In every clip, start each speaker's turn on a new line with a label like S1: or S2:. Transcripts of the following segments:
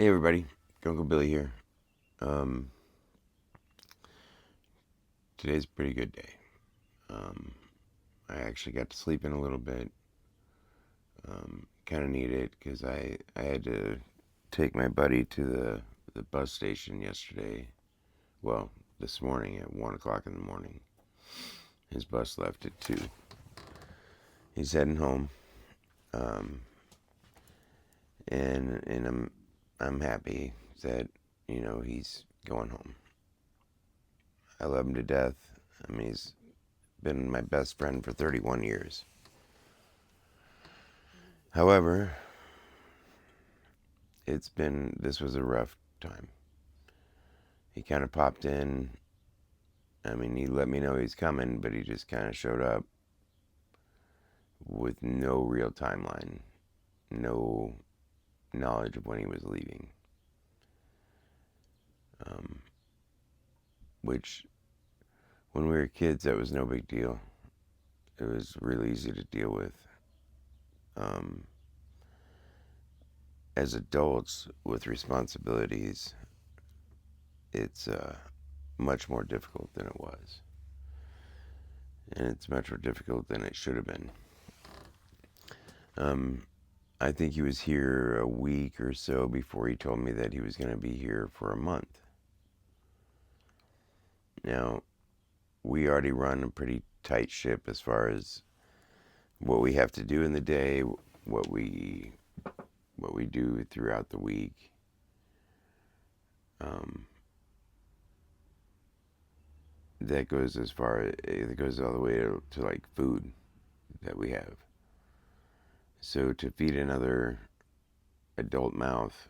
S1: Hey everybody, Uncle Billy here. Um, Today's a pretty good day. Um, I actually got to sleep in a little bit. Kind of need it because I had to take my buddy to the bus station yesterday. Well, this morning at 1 o'clock in the morning. His bus left at 2. He's heading home. Um, and I'm happy that he's going home. I love him to death. I mean, he's been my best friend for 31 years. However, this was a rough time. He kind of popped in. I mean, he let me know he's coming, but he just kind of showed up with no real timeline, no knowledge of when he was leaving. Um, which, when we were kids, that was no big deal. It was really easy to deal with. Um, as adults with responsibilities, it's much more difficult than it was. And it's much more difficult than it should have been. Um, I think he was here a week or so before he told me that he was going to be here for a month. Now, we already run a pretty tight ship as far as what we have to do in the day, what we what we do throughout the week. Um, that goes as far it goes all the way to like food that we have. So to feed another adult mouth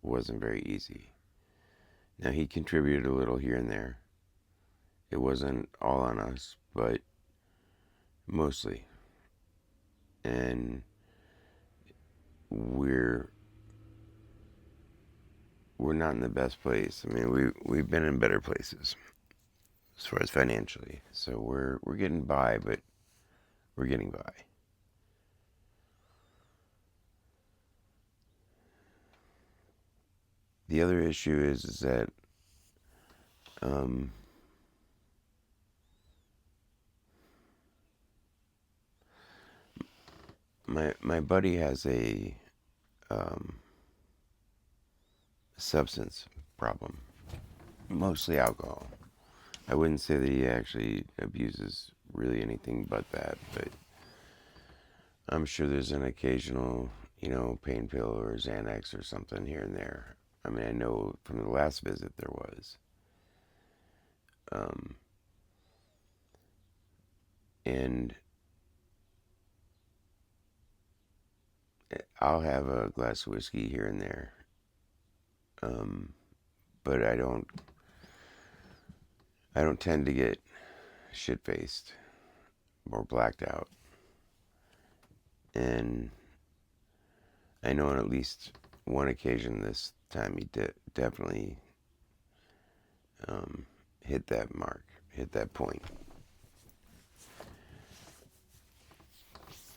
S1: wasn't very easy. Now he contributed a little here and there. It wasn't all on us, but mostly. And we're we're not in the best place. I mean, we've been in better places as far as financially. So we're getting by, but we're getting by. The other issue is that um, my buddy has a um, substance problem, mostly alcohol. I wouldn't say that he actually abuses really anything but that, but I'm sure there's an occasional, pain pill or Xanax or something here and there. I mean, I know from the last visit there was. Um, and I'll have a glass of whiskey here and there. Um, but I don't tend to get shit faced or blacked out. And I know on at least one occasion this time he definitely um, hit that mark, hit that point.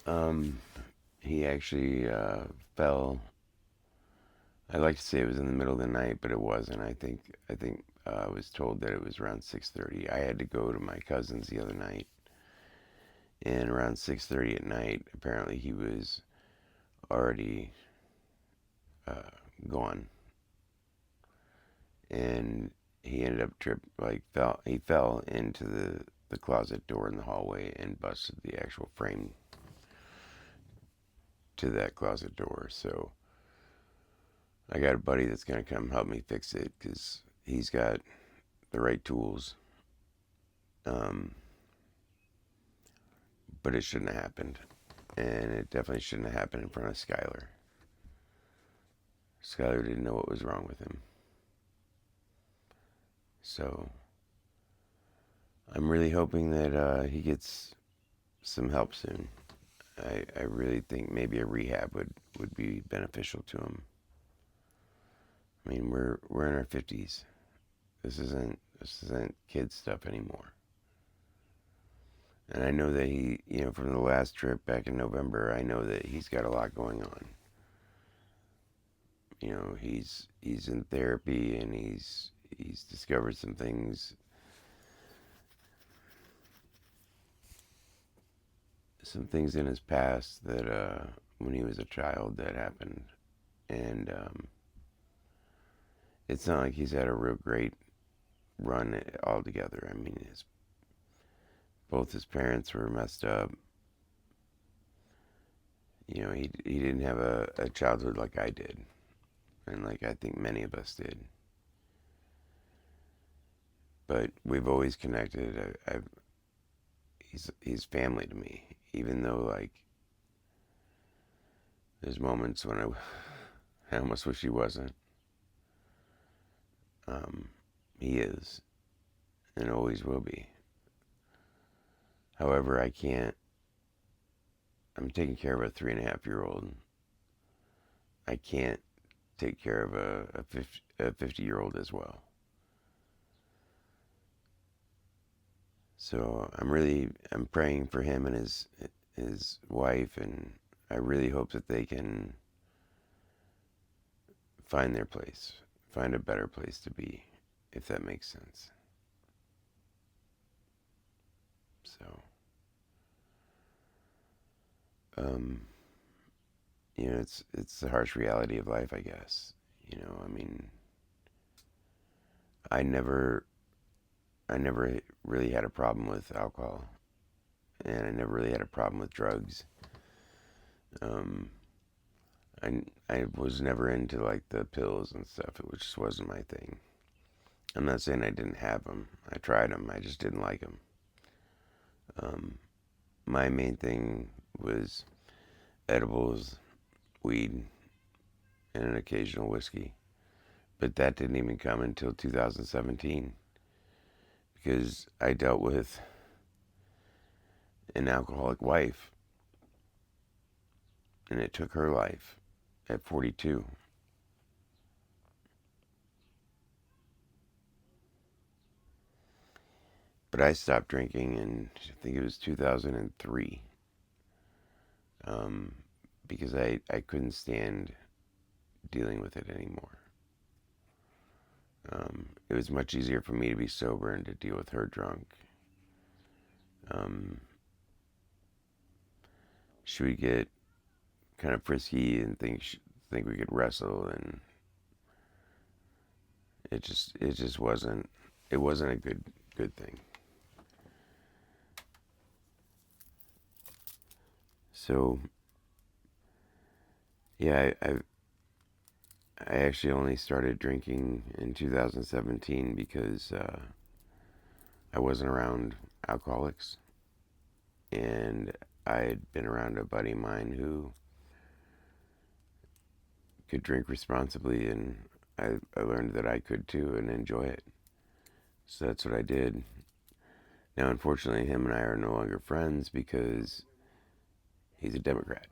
S1: Um, he actually fell. I'd like to say it was in the middle of the night, but it wasn't. I think I was told that it was around 6:30. I had to go to my cousin's the other night, and around 6:30 at night, apparently he was already uh, gone, and he ended up he fell into the closet door in the hallway and busted the actual frame to that closet door. So I got a buddy that's gonna come help me fix it because he's got the right tools. Um, but it shouldn't have happened, and it definitely shouldn't have happened in front of Skylar. Skylar didn't know what was wrong with him, so I'm really hoping that he gets some help soon. I really think maybe a rehab would be beneficial to him. I mean, we're in our 50s. This isn't kid stuff anymore. And I know that he, from the last trip back in November, I know that he's got a lot going on. he's in therapy, and he's discovered some things in his past that when he was a child that happened, and it's not like he's had a real great run altogether. I mean, both his parents were messed up. He didn't have a childhood like I did, and like I think many of us did. But we've always connected. He's family to me, even though like there's moments when I almost wish he wasn't. Um, he is, and always will be. However, I can't. I'm taking care of a 3.5-year-old. I can't take care of a 50-year-old as well. So I'm praying for him and his wife, and I really hope that they can find their place, find a better place to be, if that makes sense. So, um, it's the harsh reality of life, I guess. I mean, I never I never really had a problem with alcohol, and I never really had a problem with drugs. Um, I was never into like the pills and stuff. It just wasn't my thing. I'm not saying I didn't have them. I tried them. I just didn't like them. Um, my main thing was edibles, weed, and an occasional whiskey. But that didn't even come until 2017 because I dealt with an alcoholic wife, and it took her life at 42. But I stopped drinking in, I think it was 2003, um, because I couldn't stand dealing with it anymore. It was much easier for me to be sober and to deal with her drunk. Um, she would get kind of frisky and think we could wrestle, and it just wasn't a good thing. So yeah, I actually only started drinking in 2017 because I wasn't around alcoholics, and I had been around a buddy of mine who could drink responsibly, and I learned that I could too and enjoy it. So that's what I did. Now, unfortunately, him and I are no longer friends because he's a Democrat.